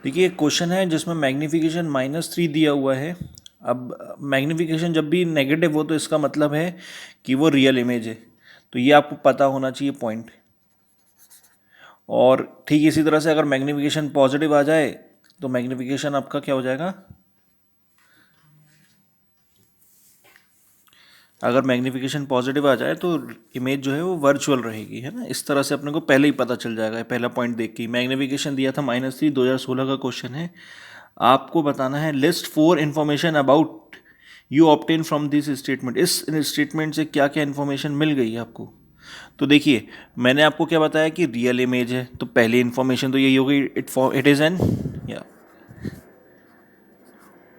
देखिए क्वेश्चन है जिसमें मैग्नीफिकेशन -3 दिया हुआ है। अब मैग्नीफिकेशन जब भी नेगेटिव हो तो इसका मतलब है कि वो रियल इमेज है, तो ये आपको पता होना चाहिए पॉइंट। और ठीक इसी तरह से अगर मैग्नीफिकेशन पॉजिटिव आ जाए तो मैग्नीफिकेशन आपका क्या हो जाएगा, अगर मैग्नीफिकेशन पॉजिटिव आ जाए तो इमेज जो है वो वर्चुअल रहेगी, है ना। इस तरह से अपने को पहले ही पता चल जाएगा, पहला पॉइंट देख के। मैग्नीफिकेशन दिया था -3, 2016 का क्वेश्चन है। आपको बताना है list 4 information about you obtain from this statement. इस स्टेटमेंट से क्या क्या इन्फॉर्मेशन मिल गई है आपको। तो देखिए मैंने आपको क्या बताया कि रियल इमेज है, तो पहली इन्फॉर्मेशन तो यही हो गई, इट इज़ एन या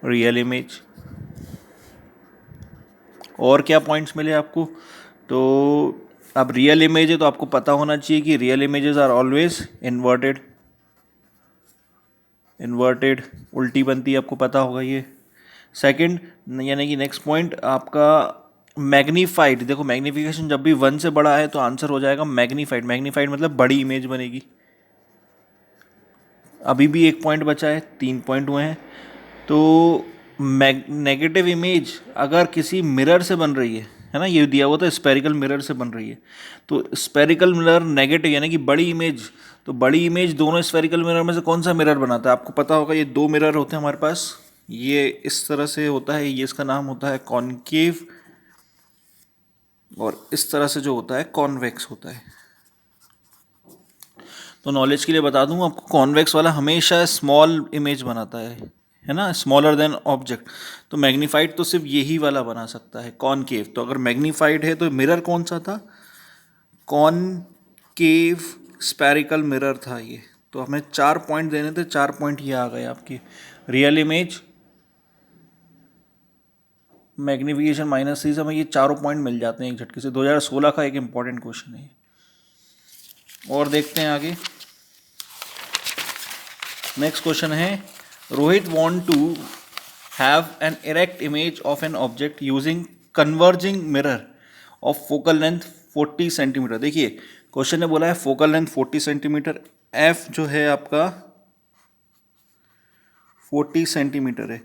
रियल इमेज। और क्या पॉइंट्स मिले आपको, तो अब रियल इमेज है तो आपको पता होना चाहिए कि real images are always inverted. Inverted उल्टी बनती है, आपको पता होगा ये। सेकंड यानी कि नेक्स्ट पॉइंट आपका मैग्नीफाइड। देखो मैग्नीफिकेशन जब भी 1 से बड़ा है तो आंसर हो जाएगा मैग्नीफाइड। मैग्नीफाइड मतलब बड़ी इमेज बनेगी। अभी भी एक पॉइंट बचा है, 3 पॉइंट हुए हैं। तो नेगेटिव इमेज अगर किसी मिरर से बन रही है ना, ये दिया हुआ था स्पेरिकल मिरर से बन रही है, तो स्पेरिकल मिरर नेगेटिव यानी कि बड़ी इमेज। तो बड़ी इमेज दोनों स्पेरिकल मिरर में से कौन सा मिरर बनाता है, आपको पता होगा। ये 2 मिरर होते हैं हमारे पास, ये इस तरह से होता है, ये इसका नाम होता है कॉनकेव, और इस तरह से जो होता है कॉन्वेक्स होता है। तो नॉलेज के लिए बता दूं आपको, कॉन्वेक्स वाला हमेशा स्मॉल इमेज बनाता है ना, स्मॉलर देन ऑब्जेक्ट। तो मैग्नीफाइड तो सिर्फ यही वाला बना सकता है, कॉनकेव। तो अगर मैग्नीफाइड है तो मिरर कौन सा था, कॉनकेव स्पेरिकल मिरर था ये। तो हमें 4 पॉइंट देने थे, 4 पॉइंट ये आ गए आपके। रियल इमेज, मैग्नीफिकेशन -3 से हमें ये चारों पॉइंट मिल जाते हैं एक झटके से। 2016 का एक इंपॉर्टेंट क्वेश्चन है। और देखते हैं आगे। नेक्स्ट क्वेश्चन है, Rohit want to have an erect image of an object using converging mirror of focal length 40 centimetre. देखिए क्वेश्चन ने बोला है फोकल लेंथ 40 सेंटीमीटर, एफ जो है आपका 40 सेंटीमीटर है,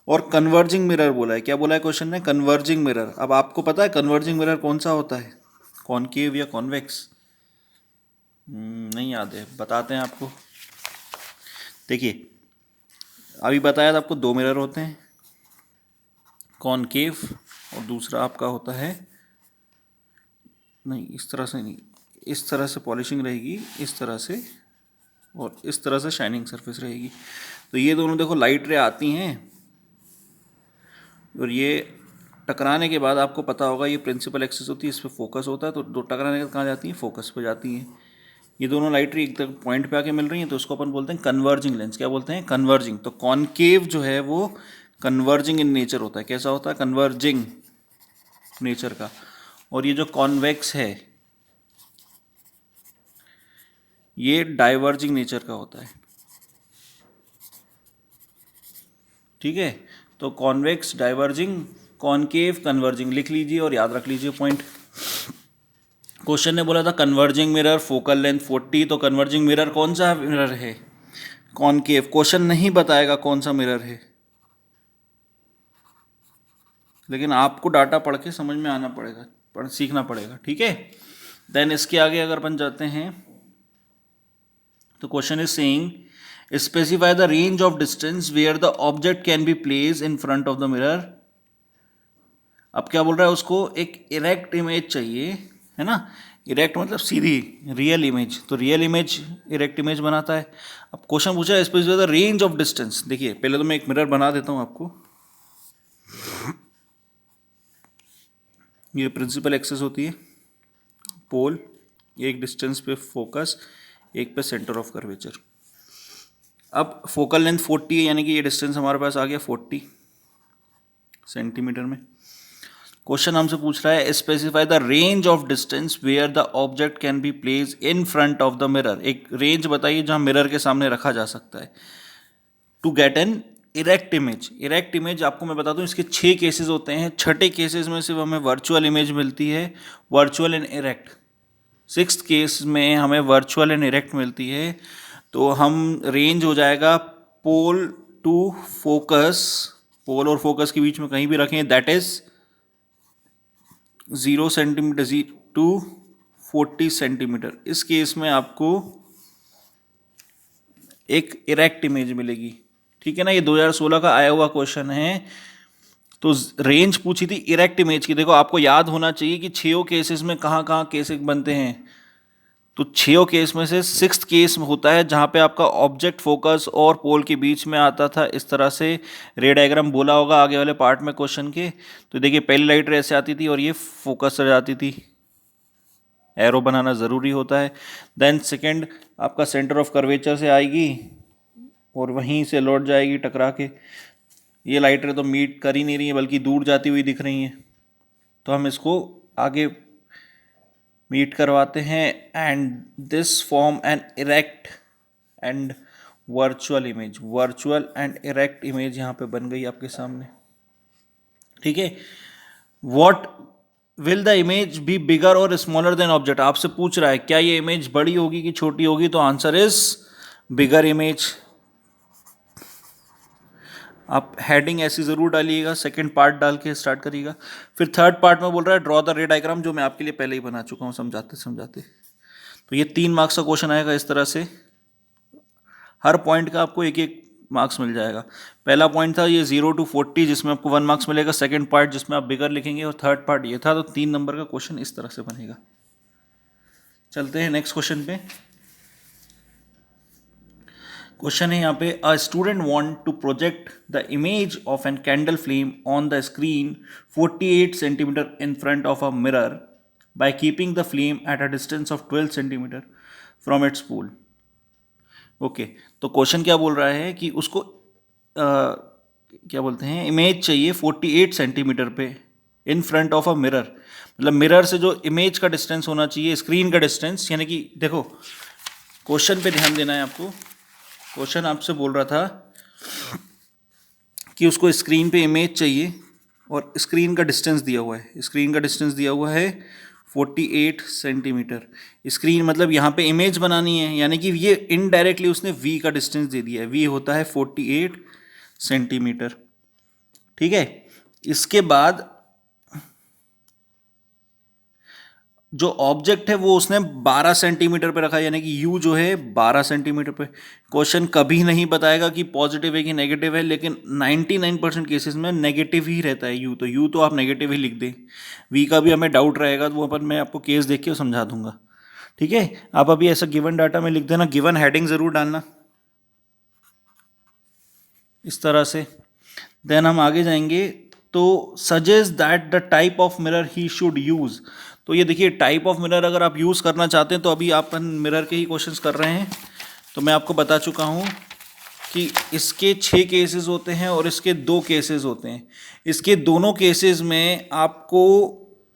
और कन्वर्जिंग मिरर बोला है। क्या बोला है क्वेश्चन ने, कन्वर्जिंग मिरर। अब आपको पता है कन्वर्जिंग मिरर कौन सा होता है, कॉनकेव या कॉन्वेक्स? नहीं याद है, बताते हैं आपको। देखिए अभी बताया था आपको 2 मिरर होते हैं, कॉनकेव और दूसरा आपका होता है, नहीं इस तरह से नहीं, इस तरह से पॉलिशिंग रहेगी, इस तरह से, और इस तरह से शाइनिंग सरफेस रहेगी। तो ये दोनों देखो लाइट रे आती हैं, और ये टकराने के बाद आपको पता होगा ये प्रिंसिपल एक्सिस होती है, इस पर फोकस होता है। तो दो टकराने के बाद कहाँ जाती हैं, फोकस पे जाती हैं। ये दोनों लाइट रे एक तक पॉइंट पे आके मिल रही हैं, तो उसको अपन बोलते हैं कन्वर्जिंग लेंस। क्या बोलते हैं, कन्वर्जिंग। तो कॉनकेव जो है वो कन्वर्जिंग इन नेचर होता है। कैसा होता है, कन्वर्जिंग नेचर का। और ये जो कॉन्वेक्स है ये डाइवर्जिंग नेचर का होता है। ठीक है, तो कॉन्वेक्स, डाइवर्जिंग, कॉनकेव, कन्वर्जिंग लिख लीजिए और याद रख लीजिए पॉइंट। क्वेश्चन ने बोला था कन्वर्जिंग मिरर फोकल लेंथ 40, तो कन्वर्जिंग मिरर कौन सा मिरर है, कॉनकेव। क्वेश्चन नहीं बताएगा कौन सा मिरर है, लेकिन आपको डाटा पढ़ के समझ में आना पड़ेगा, सीखना पड़ेगा। ठीक है, देन इसके आगे अगर अपन जाते हैं तो question is saying specify the range of distance where the object can be place in front of the mirror. अब क्या बोल रहा है, उसको एक इरेक्ट इमेज चाहिए, है ना। इरेक्ट मतलब सीधी, रियल इमेज। तो रियल इमेज इरेक्ट इमेज बनाता है। अब क्वेश्चन पूछा है specify the range of distance. देखिए पहले तो मैं एक मिरर बना देता हूँ आपको। ये प्रिंसिपल एक्सिस होती है, पोल, एक डिस्टेंस पे फोकस, एक पे सेंटर ऑफ कर्वेचर। अब फोकल लेंथ 40 है, यानी कि ये डिस्टेंस हमारे पास आ गया 40 सेंटीमीटर में। क्वेश्चन हमसे पूछ रहा है specify the range of distance where the object can be place in front of the mirror. एक रेंज बताइए जहां मिरर के सामने रखा जा सकता है, to get an erect image. Erect image आपको मैं बता दूं इसके 6 केसेस होते हैं। छठे केसेस में सिर्फ हमें वर्चुअल इमेज मिलती है, virtual and erect. 6th case में हमें वर्चुअल एंड इरेक्ट मिलती है। तो हम रेंज हो जाएगा पोल टू फोकस, पोल और फोकस के बीच में कहीं भी रखें, that is 0 centimetre to 40 centimetre. इस केस में आपको एक इरेक्ट इमेज मिलेगी। ठीक है ना, ये 2016 का आया हुआ क्वेश्चन है। तो रेंज पूछी थी इरेक्ट इमेज की। देखो आपको याद होना चाहिए कि 6 केसेस में कहाँ कहाँ केसेस बनते हैं। तो 6 केस में से 6th केस होता है जहाँ पे आपका ऑब्जेक्ट फोकस और पोल के बीच में आता था। इस तरह से रे डायग्राम बोला होगा आगे वाले पार्ट में क्वेश्चन के। तो देखिए पहली लाइट रे ऐसे आती थी और ये फोकस से जाती थी, एरो बनाना ज़रूरी होता है। देन सेकेंड आपका सेंटर ऑफ कर्वेचर से आएगी और वहीं से लौट जाएगी टकरा के। ये लाइट रे तो मीट कर ही नहीं रही है बल्कि दूर जाती हुई दिख रही हैं, तो हम इसको आगे मीट करवाते हैं। And this form an erect and virtual image. Virtual and erect image यहाँ पे बन गई आपके सामने। ठीक है, what will the image be bigger और स्मॉलर देन ऑब्जेक्ट। आपसे पूछ रहा है क्या ये इमेज बड़ी होगी कि छोटी होगी, तो आंसर इज बिगर इमेज। आप हेडिंग ऐसी जरूर डालिएगा, सेकंड पार्ट डाल के स्टार्ट करिएगा। फिर थर्ड पार्ट में बोल रहा है ड्रॉ द रे डायग्राम, जो मैं आपके लिए पहले ही बना चुका हूँ समझाते समझाते। तो ये 3 मार्क्स का क्वेश्चन आएगा इस तरह से। हर पॉइंट का आपको एक एक मार्क्स मिल जाएगा। पहला पॉइंट था ये 0 to 40 जिसमें आपको 1 मार्क्स मिलेगा। सेकंड पार्ट जिसमें आप बिगर लिखेंगे, और थर्ड पार्ट ये था। तो 3 नंबर का क्वेश्चन इस तरह से बनेगा। चलते हैं नेक्स्ट क्वेश्चन पे। क्वेश्चन है यहाँ पे, a student want to project the image of an candle flame on the screen 48 centimetre in front of a mirror by keeping the flame at a distance of 12 centimetre from its pole. Okay, तो question क्या बोल रहा है कि उसको क्या बोलते हैं, इमेज चाहिए 48 सेंटीमीटर पे इन फ्रंट ऑफ अ मिरर। मतलब मिरर से जो इमेज का डिस्टेंस होना चाहिए, स्क्रीन का डिस्टेंस, यानी कि देखो क्वेश्चन पे ध्यान देना है आपको। क्वेश्चन आपसे बोल रहा था कि उसको स्क्रीन पे इमेज चाहिए और स्क्रीन का डिस्टेंस दिया हुआ है। स्क्रीन का डिस्टेंस दिया हुआ है 48 सेंटीमीटर। स्क्रीन मतलब यहाँ पे इमेज बनानी है, यानी कि ये इनडायरेक्टली उसने v का डिस्टेंस दे दिया है। v होता है 48 सेंटीमीटर। ठीक है, इसके बाद जो ऑब्जेक्ट है वो उसने 12 सेंटीमीटर पे रखा है, यानी कि u जो है 12 सेंटीमीटर पे। क्वेश्चन कभी नहीं बताएगा कि पॉजिटिव है कि नेगेटिव है, लेकिन 99% केसेस में नेगेटिव ही रहता है u। तो u तो आप नेगेटिव ही लिख दें। v का भी हमें डाउट रहेगा तो वो अपन मैं आपको केस देख के समझा दूंगा। ठीक है, आप अभी ऐसा गिवन डाटा में लिख देना, गिवन हेडिंग जरूर डालना इस तरह से। देन हम आगे जाएंगे। तो suggest that the type of mirror he should use. तो ये देखिए टाइप ऑफ मिरर अगर आप यूज़ करना चाहते हैं तो अभी आप मिरर के ही क्वेश्चंस कर रहे हैं। तो मैं आपको बता चुका हूँ कि इसके 6 केसेस होते हैं और इसके 2 केसेस होते हैं। इसके दोनों केसेस में आपको,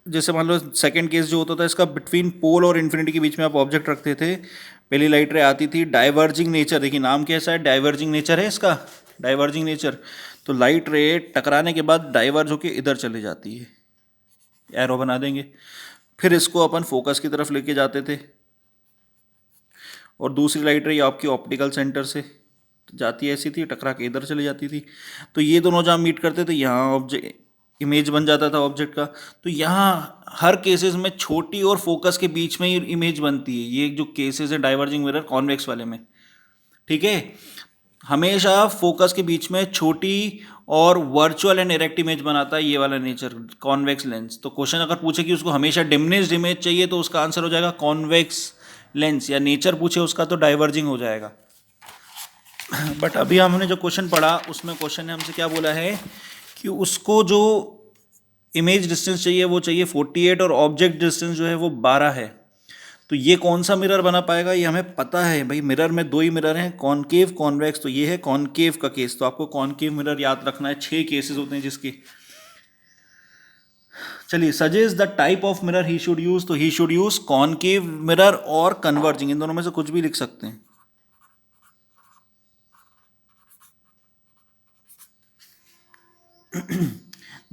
जैसे मान लो सेकंड केस जो होता था इसका, बिटवीन पोल और इन्फिनिटी के बीच में आप ऑब्जेक्ट रखते थे। पहली लाइट रे आती थी, डाइवर्जिंग नेचर। देखिए नाम कैसा है, डाइवर्जिंग नेचर है इसका, डाइवर्जिंग नेचर। तो लाइट रे टकराने के बाद डाइवर्ज होके इधर चली जाती है, एरो बना देंगे। फिर इसको अपन फोकस की तरफ लेके जाते थे और दूसरी लाइट रे आपकी ऑप्टिकल सेंटर से जाती ऐसी थी, टकरा के इधर चली जाती थी। तो ये दोनों जहाँ मीट करते थे यहाँ ऑब्जेक्ट इमेज बन जाता था ऑब्जेक्ट का। तो यहाँ हर केसेस में छोटी और फोकस के बीच में ही इमेज बनती है। ये जो केसेस है डाइवर्जिंग मिरर कॉन्वेक्स वाले में, ठीक है, हमेशा फोकस के बीच में छोटी और वर्चुअल एंड इरेक्ट इमेज बनाता है ये वाला नेचर, कॉन्वेक्स लेंस। तो क्वेश्चन अगर पूछे कि उसको हमेशा डिमिनिश्ड इमेज चाहिए तो उसका आंसर हो जाएगा कॉन्वेक्स लेंस, या नेचर पूछे उसका तो डाइवर्जिंग हो जाएगा। बट अभी हमने जो क्वेश्चन पढ़ा उसमें क्वेश्चन ने हमसे क्या बोला है कि उसको जो इमेज डिस्टेंस चाहिए वो चाहिए 48 और ऑब्जेक्ट डिस्टेंस जो है वो 12 है। तो ये कौन सा मिरर बना पाएगा, ये हमें पता है भाई। मिरर में 2 ही मिरर हैं, कॉनकेव कॉन्वेक्स। तो ये है कॉनकेव का केस, तो आपको कॉनकेव मिरर याद रखना है। 6 केसेस होते हैं जिसके। चलिए, suggest the type of mirror he should use. तो he should use concave mirror और कन्वर्जिंग, इन दोनों में से कुछ भी लिख सकते हैं।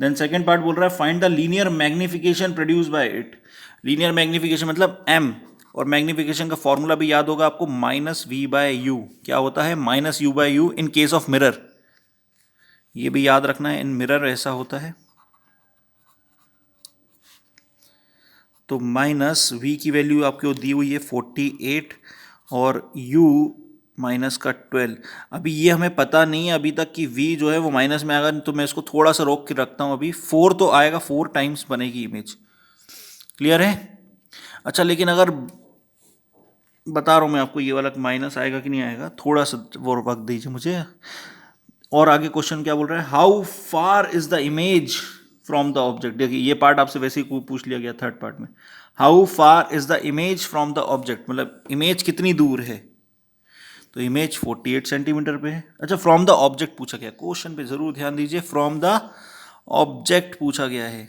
देन सेकेंड पार्ट बोल रहा है find the linear magnification produce by it. Linear magnification मतलब m, और मैग्नीफिकेशन का फॉर्मूला भी याद होगा आपको, -v/u। क्या होता है? -u/u in case of mirror. ये भी याद रखना है, इन मिरर ऐसा होता है। तो -v की वैल्यू आपको दी हुई है 48 और u माइनस का 12। अभी ये हमें पता नहीं है अभी तक कि v जो है वो माइनस में आएगा, तो मैं इसको थोड़ा सा रोक के रखता हूँ अभी। 4 तो आएगा, 4 टाइम्स बनेगी इमेज। क्लियर है? अच्छा, लेकिन अगर बता रहा हूँ मैं आपको ये वाला माइनस आएगा कि नहीं आएगा, थोड़ा सा वो वक्त दीजिए मुझे। और आगे क्वेश्चन क्या बोल रहा है? How far is the image from the object. देखिए ये पार्ट आपसे वैसे ही पूछ लिया गया थर्ड पार्ट में। How far is the image from the object, मतलब इमेज कितनी दूर है। तो इमेज 48 सेंटीमीटर पे है। अच्छा, फ्रॉम द ऑब्जेक्ट पूछा गया, क्वेश्चन पे जरूर ध्यान दीजिए, फ्रॉम द ऑब्जेक्ट पूछा गया है।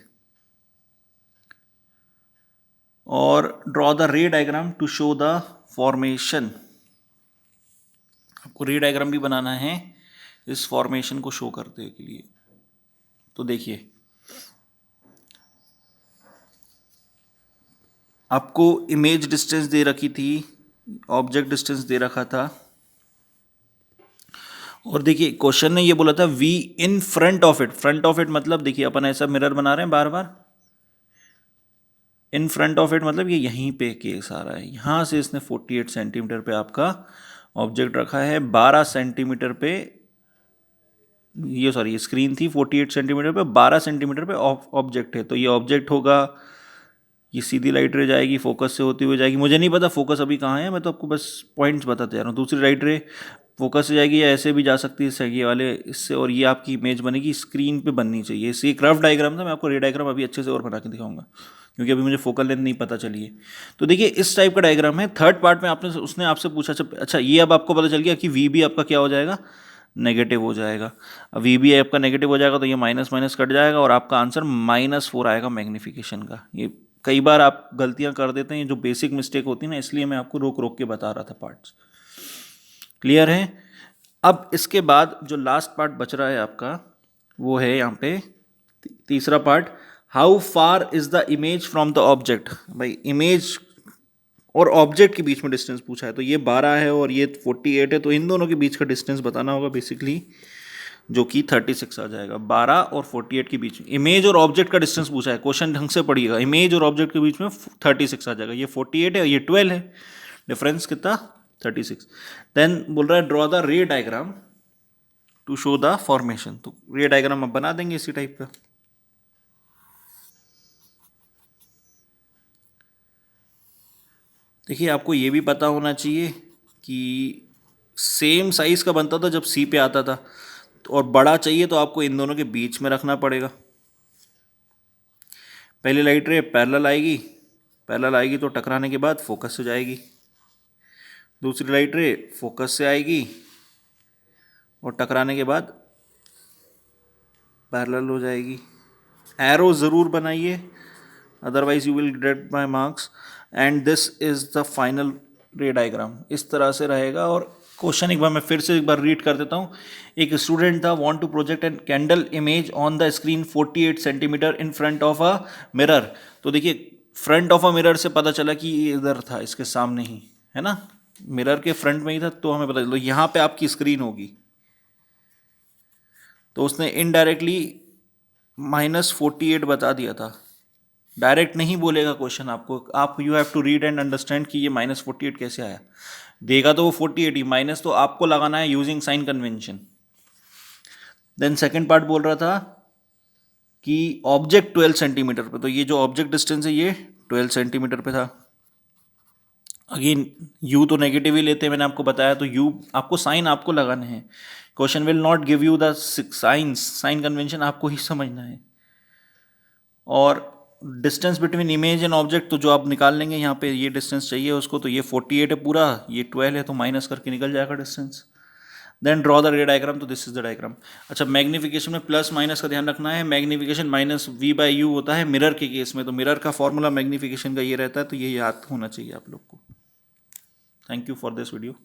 और draw the ray diagram to show the formation. आपको रे डायग्राम भी बनाना है इस फॉर्मेशन को शो करने के लिए। तो देखिए, आपको इमेज डिस्टेंस दे रखी थी, ऑब्जेक्ट डिस्टेंस दे रखा था, और देखिए क्वेश्चन ने ये बोला था v in front of it. Front of it मतलब देखिए अपन ऐसा मिरर बना रहे हैं बार बार, इन फ्रंट ऑफ इट मतलब ये यहीं पे केस आ रहा है। यहाँ से इसने 48 सेंटीमीटर पे आपका ऑब्जेक्ट रखा है, 12 सेंटीमीटर पे ये स्क्रीन थी 48 सेंटीमीटर पे, 12 सेंटीमीटर पे ऑब्जेक्ट है। तो ये ऑब्जेक्ट होगा, ये सीधी लाइट रे जाएगी, फोकस से होती हुई जाएगी। मुझे नहीं पता फोकस अभी कहाँ है, मैं तो आपको बस पॉइंट्स बताते जा रहा हूँ। दूसरी लाइट रे फोकस से जाएगी या ऐसे भी जा सकती है सही वाले इससे, और ये आपकी इमेज बनेगी, स्क्रीन पे बननी चाहिए। इससे एक रफ डायग्राम था, मैं आपको रे डायग्राम अभी अच्छे से और बना के दिखाऊंगा, क्योंकि अभी मुझे फोकल लेंथ नहीं पता चली है। तो देखिए इस टाइप का डायग्राम है। थर्ड पार्ट में आपने उसने आपसे पूछा, अच्छा ये अब आपको पता चल गया कि वी भी आपका क्या हो जाएगा, नेगेटिव हो जाएगा। अब वी भी आपका नेगेटिव हो जाएगा तो ये माइनस माइनस कट जाएगा और आपका आंसर -4 आएगा मैग्नीफिकेशन का। ये कई बार आप गलतियां कर देते हैं, जो बेसिक मिस्टेक होती है ना, इसलिए मैं आपको रोक रोक के बता रहा था पार्ट्स। क्लियर है? अब इसके बाद जो लास्ट पार्ट बच रहा है आपका, वो है यहाँ पे तीसरा part, how far is the image from the object. भाई इमेज और ऑब्जेक्ट के बीच में डिस्टेंस पूछा है, तो ये 12 है और ये 48 है, तो इन दोनों के बीच का डिस्टेंस बताना होगा बेसिकली, जो कि 36 आ जाएगा। 12 और 48 के बीच में इमेज और ऑब्जेक्ट का डिस्टेंस पूछा है, क्वेश्चन ढंग से पढ़िएगा। इमेज और ऑब्जेक्ट के बीच में 36 आ जाएगा। ये 48 है, ये 12 है, डिफरेंस कितना, 36। देन बोल रहा है draw the ray diagram to show the formation. तो रे डायग्राम अब बना देंगे इसी टाइप का। देखिए आपको ये भी पता होना चाहिए कि सेम साइज का बनता था जब सी पे आता था, और बड़ा चाहिए तो आपको इन दोनों के बीच में रखना पड़ेगा। पहली लाइट रे पैरेलल आएगी, पैरेलल आएगी तो टकराने के बाद फोकस हो जाएगी। दूसरी लाइट रे फोकस से आएगी और टकराने के बाद पैरेलल हो जाएगी। एरो ज़रूर बनाइए, otherwise you will get my marks. And this is the final रे डायग्राम, इस तरह से रहेगा। और क्वेश्चन एक बार मैं फिर से एक बार रीड कर देता हूँ। एक स्टूडेंट था, want to project an candle image on the screen 48 centimetre in front of a mirror. तो देखिए फ्रंट ऑफ अ मिरर से पता चला कि ये इधर था, इसके सामने ही है ना, मिरर के फ्रंट में ही था, तो हमें पता चला यहाँ पे आपकी स्क्रीन होगी। तो उसने इनडायरेक्टली -48 बता दिया था, डायरेक्ट नहीं बोलेगा क्वेश्चन आपको। आप you have to read and understand कि ये -48 कैसे आया। देगा तो वो 48 ही, माइनस तो आपको लगाना है using sign convention. Then second part बोल रहा था कि ऑब्जेक्ट 12 सेंटीमीटर पे, तो ये जो ऑब्जेक्ट डिस्टेंस है ये 12 सेंटीमीटर पे था। अगेन यू तो नेगेटिव ही लेते हैं, मैंने आपको बताया, तो यू आपको साइन आपको लगाने हैं। Question will not give you the sign convention आपको ही समझना है। और distance between image and object तो जो आप निकाल लेंगे, यहाँ पे ये डिस्टेंस चाहिए उसको, तो ये 48 है पूरा, ये 12 है, तो माइनस करके निकल जाएगा distance. Then draw the ray diagram, तो दिस इज द डायग्राम। अच्छा, मैग्नीफिकेशन में प्लस माइनस का ध्यान रखना है। मैग्नीफिकेशन -v/u होता है मिरर के केस में, तो मिरर का फॉर्मूला मैग्नीफिकेशन का ये रहता है, तो ये याद होना चाहिए आप लोग को। Thank you for this video.